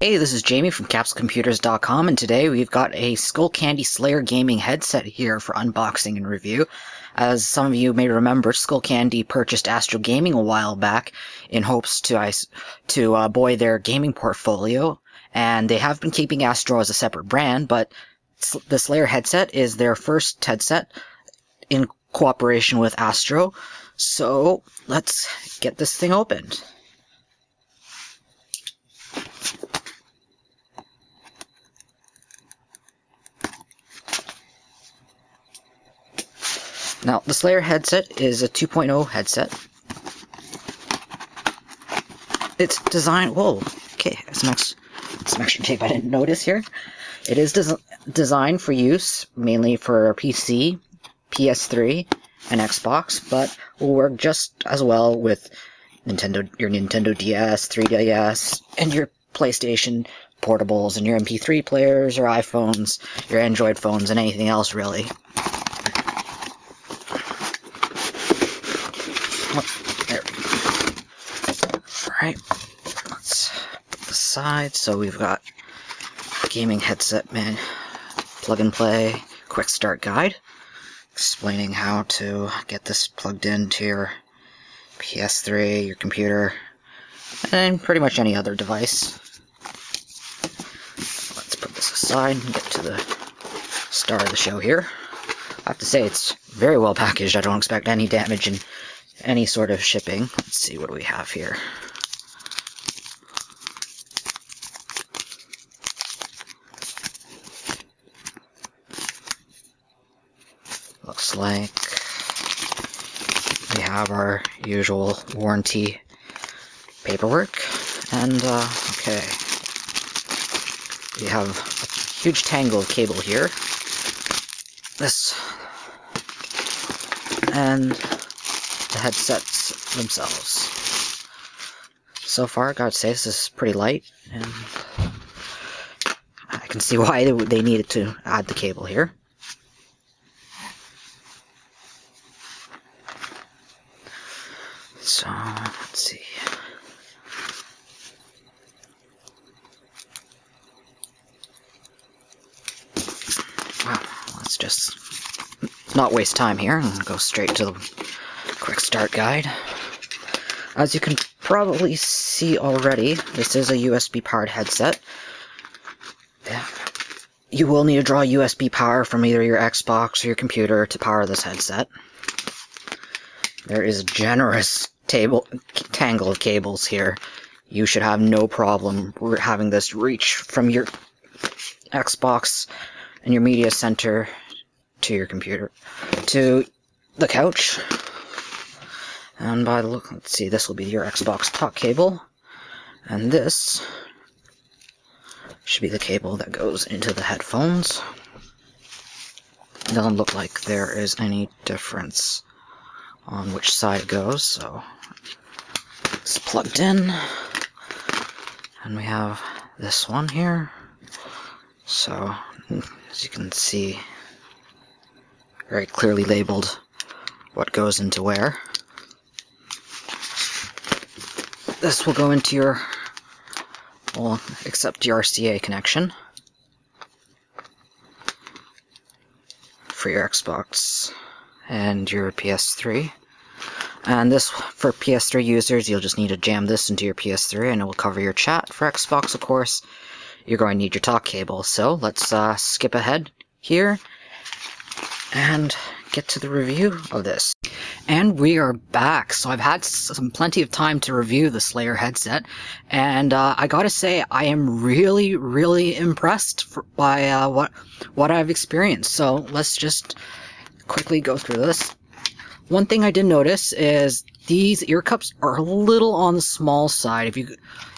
Hey, this is Jamie from CapsuleComputers.com, and today we've got a Skullcandy SLYR gaming headset here for unboxing and review. As some of you may remember, Skullcandy purchased Astro Gaming a while back in hopes to buoy their gaming portfolio, and they have been keeping Astro as a separate brand, but the SLYR headset is their first headset in cooperation with Astro, so let's get this thing opened. Now, the SLYR headset is a 2.0 headset. It's designed... Whoa, okay, some extra tape I didn't notice here. It is designed for use mainly for PC, PS3, and Xbox, but will work just as well with your Nintendo DS, 3DS, and your PlayStation portables, and your MP3 players, or iPhones, your Android phones, and anything else, really. There we go. Alright, let's put this aside. So we've got gaming headset plug and play quick start guide explaining how to get this plugged into your PS3, your computer, and pretty much any other device. Let's put this aside and get to the star of the show here. I have to say it's very well packaged. I don't expect any damage in any sort of shipping. Let's see, what do we have here? Looks like we have our usual warranty paperwork, and okay, we have a huge tangle of cable here. This and the headsets themselves. So far, I gotta say, this is pretty light, and I can see why they needed to add the cable here. So, let's see. Well, let's just not waste time here and go straight to the quick start guide. As you can probably see already, this is a USB powered headset. You will need to draw USB power from either your Xbox or your computer to power this headset. There is a generous tangle of cables here. You should have no problem having this reach from your Xbox and your media center to your computer, to the couch. And by the look, let's see, this will be your Xbox talk cable, and this should be the cable that goes into the headphones. It doesn't look like there is any difference on which side it goes, so it's plugged in. And we have this one here. So, as you can see, very clearly labeled what goes into where. This will go into your, well, except your RCA connection for your Xbox and your PS3. And this, for PS3 users, you'll just need to jam this into your PS3 and it will cover your chat. For Xbox, of course, you're going to need your talk cable. So let's skip ahead here and get to the review of this. And we are back. So I've had plenty of time to review the SLYR headset, and I gotta say I am really impressed by what I've experienced. So let's just quickly go through this. One thing I did notice is these ear cups are a little on the small side.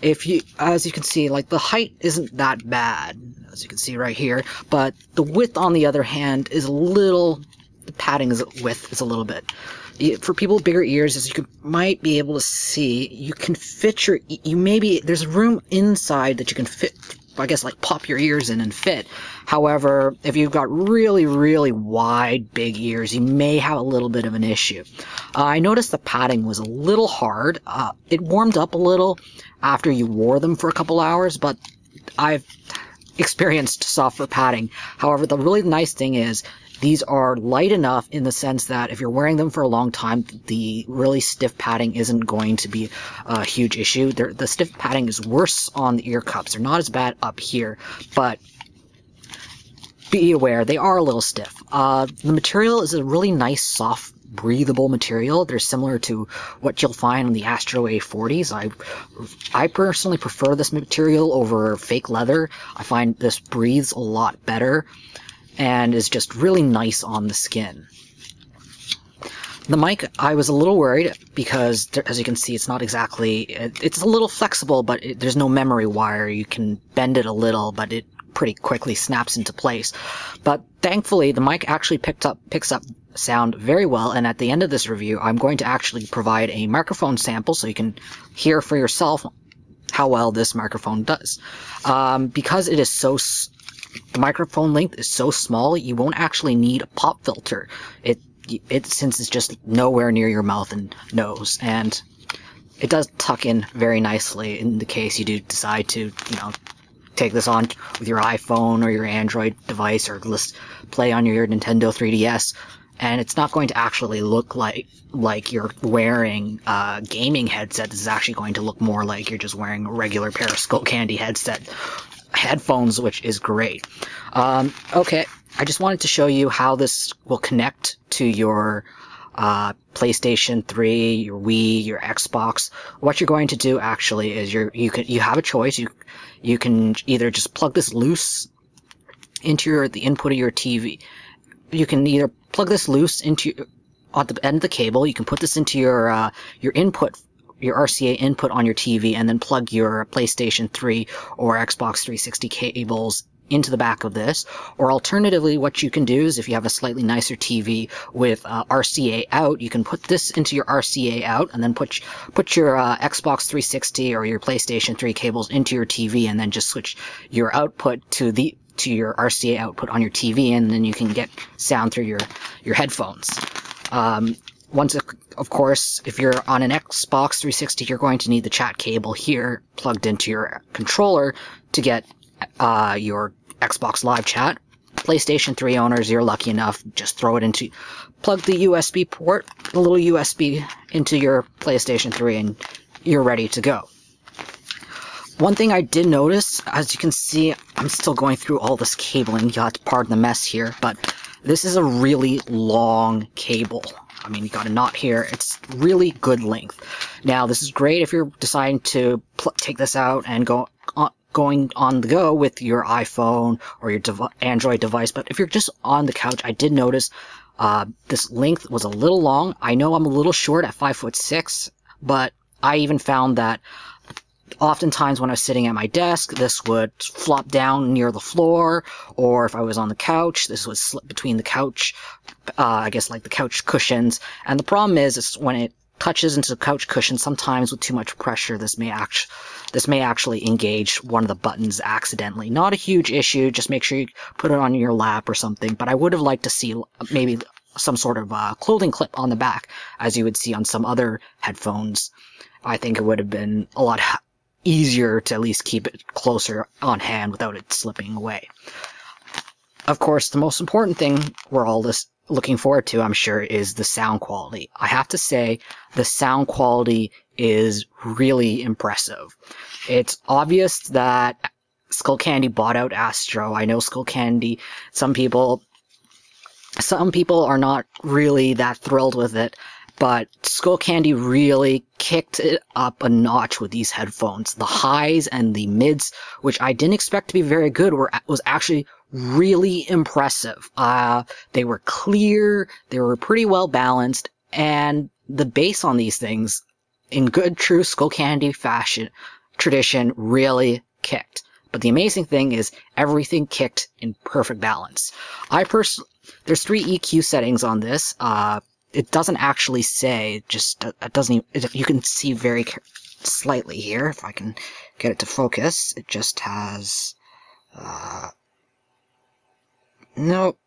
If you, as you can see, like the height isn't that bad, as you can see right here, but the width on the other hand is a little. The padding width is a little bit. For people with bigger ears, as you might be able to see, you can fit there's room inside that you can fit, I guess, like pop your ears in and fit. However, if you've got really wide, big ears, you may have a little bit of an issue. I noticed the padding was a little hard. It warmed up a little after you wore them for a couple hours, but I've experienced softer padding. However, the really nice thing is these are light enough in the sense that if you're wearing them for a long time, the really stiff padding isn't going to be a huge issue. The stiff padding is worse on the ear cups. They're not as bad up here, but be aware, they are a little stiff. The material is a really nice, soft, breathable material. They're similar to what you'll find on the Astro A40s. I personally prefer this material over fake leather. I find this breathes a lot better and is just really nice on the skin. The mic, I was a little worried because, as you can see, it's not exactly... It's a little flexible, but there's no memory wire. You can bend it a little, but it pretty quickly snaps into place. But thankfully, the mic actually picks up sound very well, and at the end of this review, I'm going to actually provide a microphone sample so you can hear for yourself how well this microphone does. Because it is so... The microphone length is so small, you won't actually need a pop filter. Since it's just nowhere near your mouth and nose, and it does tuck in very nicely in the case you do decide to, take this on with your iPhone or your Android device, or play on your Nintendo 3DS, and it's not going to actually look like you're wearing a gaming headset. This is actually going to look more like you're just wearing a regular pair of Skullcandy headphones, which is great. Okay, I just wanted to show you how this will connect to your PlayStation 3, your Wii, your Xbox. What you're going to do actually is you have a choice. You can either just plug this loose into the input of your TV. You can either plug this loose into at the end of the cable. You can put this into your input, your RCA input on your TV, and then plug your PlayStation 3 or Xbox 360 cables into the back of this. Or alternatively, what you can do is, if you have a slightly nicer TV with RCA out, you can put this into your RCA out and then put your Xbox 360 or your PlayStation 3 cables into your TV, and then just switch your output to your RCA output on your TV, and then you can get sound through your headphones. Of course, if you're on an Xbox 360, you're going to need the chat cable here plugged into your controller to get your Xbox Live chat. PlayStation 3 owners, you're lucky enough, just plug the USB port, the little USB into your PlayStation 3, and you're ready to go. One thing I did notice, as you can see, I'm still going through all this cabling. You have to pardon the mess here, but this is a really long cable. I mean, you got a knot here. It's really good length. Now, this is great if you're deciding to take this out and going on the go with your iPhone or your Android device. But if you're just on the couch, I did notice this length was a little long. I know I'm a little short at 5'6", but I even found that oftentimes when I was sitting at my desk, this would flop down near the floor, or if I was on the couch, this would slip between the couch, I guess like the couch cushions. And the problem is when it touches into the couch cushion, sometimes with too much pressure, this may actually engage one of the buttons accidentally. Not a huge issue, just make sure you put it on your lap or something, but I would have liked to see maybe some sort of clothing clip on the back, as you would see on some other headphones. I think it would have been a lot easier to at least keep it closer on hand without it slipping away. Of course, the most important thing we're all looking forward to, I'm sure, is the sound quality. I have to say, the sound quality is really impressive. It's obvious that Skullcandy bought out Astro. I know Skullcandy, some people are not really that thrilled with it, but Skullcandy really kicked it up a notch with these headphones. The highs and the mids, which I didn't expect to be very good, was actually really impressive. They were clear, they were pretty well balanced, and the bass on these things, in good true Skullcandy fashion tradition, really kicked. But the amazing thing is everything kicked in perfect balance. There's 3 EQ settings on this. It doesn't actually say, it doesn't even, you can see very slightly here, if I can get it to focus. It just has, nope,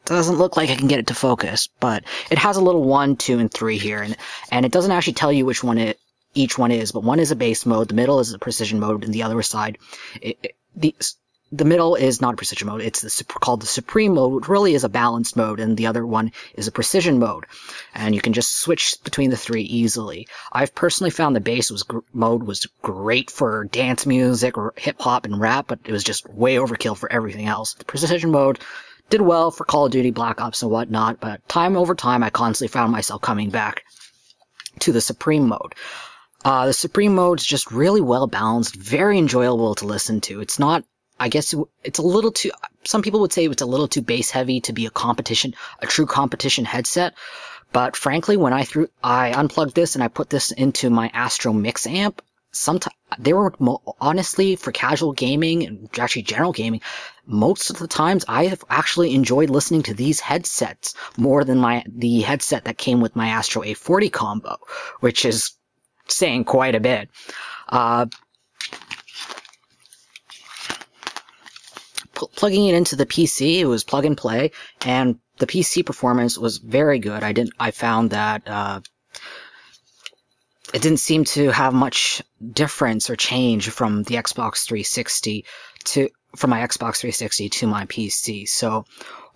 doesn't look like I can get it to focus, but it has a little 1, 2, and 3 here, and it doesn't actually tell you which one each one is, but one is a base mode, the middle is a precision mode, and the other side, the middle is not a precision mode. It's called the supreme mode, which really is a balanced mode, and the other one is a precision mode. And you can just switch between the three easily. I've personally found the bass mode was great for dance music or hip hop and rap, but it was just way overkill for everything else. The precision mode did well for Call of Duty, Black Ops, and whatnot, but time over time, I constantly found myself coming back to the supreme mode. The supreme mode is just really well balanced, very enjoyable to listen to. It's not, I guess it's a little too, some people would say it's a little too bass heavy to be a true competition headset. But frankly, when I unplugged this and I put this into my Astro mix amp, they were honestly, for casual gaming and actually general gaming, most of the times I have actually enjoyed listening to these headsets more than the headset that came with my Astro A40 combo, which is saying quite a bit. Plugging it into the PC, it was plug and play, and the PC performance was very good. I found that it didn't seem to have much difference or change from the Xbox 360 from my Xbox 360 to my PC. So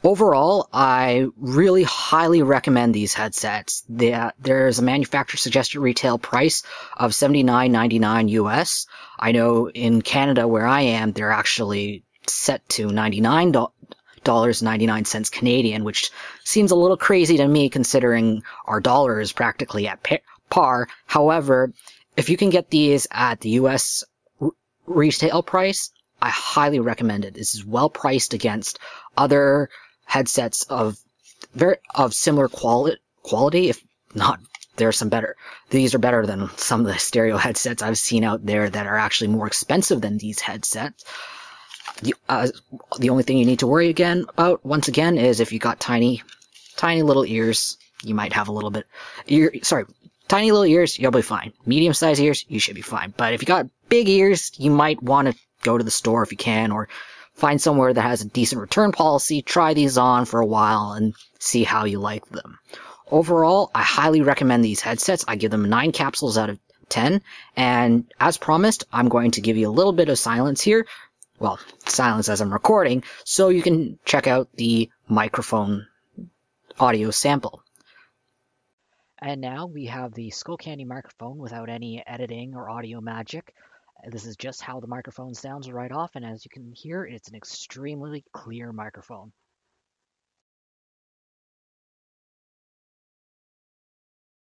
overall, I really highly recommend these headsets. There's a manufacturer suggested retail price of $79.99 US. I know in Canada where I am, they're actually set to $99.99 Canadian, which seems a little crazy to me considering our dollar is practically at par. However, if you can get these at the US retail price, I highly recommend it. This is well priced against other headsets of similar quality, if not, there are some better. These are better than some of the stereo headsets I've seen out there that are actually more expensive than these headsets. The only thing you need to worry about, once again, is if you got tiny little ears, you might have a little bit, tiny little ears, you'll be fine. Medium-sized ears, you should be fine. But if you got big ears, you might want to go to the store if you can, or find somewhere that has a decent return policy, try these on for a while, and see how you like them. Overall, I highly recommend these headsets. I give them 9 capsules out of 10, and as promised, I'm going to give you a little bit of silence here. Well, silence as I'm recording, so you can check out the microphone audio sample. And now we have the Skullcandy microphone without any editing or audio magic. This is just how the microphone sounds right off, and as you can hear, it's an extremely clear microphone.